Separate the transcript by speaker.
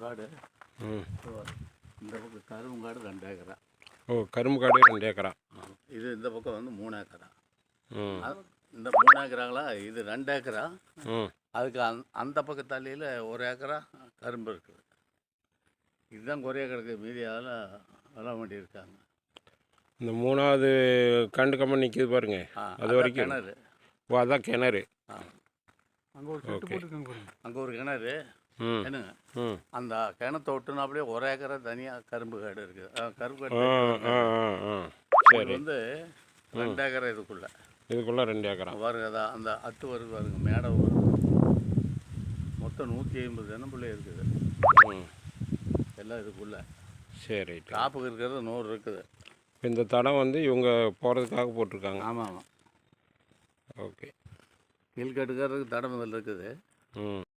Speaker 1: காடு.
Speaker 2: ம்.
Speaker 1: இந்த பக்கம் கரும்புங்காடு 2 ஏக்கரா.
Speaker 2: ஓ, கரும்பு காடு 2 ஏக்கரா.
Speaker 1: இது இந்த பக்கம் வந்து 3 ஏக்கரா.
Speaker 2: ம்.
Speaker 1: இந்த 3 ஏக்கராங்களா, இது 2 ஏக்கரா.
Speaker 2: ம்.
Speaker 1: அதுக்கு அந்த பக்கம் தள்ளியில் 1 ஏக்கரா கரும்பு இருக்குது. இதுதான் குறைய கிடக்கு. மீதி அதெல்லாம் வேண்டி இருக்காங்க.
Speaker 2: இந்த 3வது கண்டு கம்பெனி நிற்கிது பாருங்க, அது வரைக்கும்
Speaker 1: கிணறு.
Speaker 2: ஓ, அதான் கிணறு.
Speaker 1: அங்கே ஒரு செட்டு போட்டுருக்காங்க பாருங்க. அங்கே ஒரு கிணறு.
Speaker 2: ம்.
Speaker 1: என்னங்க,
Speaker 2: ம்.
Speaker 1: அந்த கிணத்தை ஒட்டுனாப்லேயே 1 ஏக்கரா தனியாக கரும்பு காடு இருக்குது. கரும்பு
Speaker 2: ஆ
Speaker 1: காடு
Speaker 2: ஆ ஆ ஆ
Speaker 1: இது
Speaker 2: சரி.
Speaker 1: வந்து 2 ஏக்கரா இதுக்குள்ளே.
Speaker 2: இதுக்குள்ளே 2 ஏக்கரா
Speaker 1: பாருங்க. அதான் அந்த அத்து வருது பாருங்க, மேடை வருது. மொத்தம் 150 தென்னம்பிள்ளை இருக்குது.
Speaker 2: ம்.
Speaker 1: எல்லாம் இதுக்குள்ளே.
Speaker 2: சரி.
Speaker 1: காப்புக்கு இருக்கிறது 100 இருக்குது.
Speaker 2: இந்த தடம் வந்து இவங்க போகிறதுக்காக போட்டிருக்காங்க.
Speaker 1: ஆமாம் ஆமாம்.
Speaker 2: ஓகே.
Speaker 1: கீழ்கட்டுக்கிறதுக்கு தடம் இதில் இருக்குது.
Speaker 2: ம்.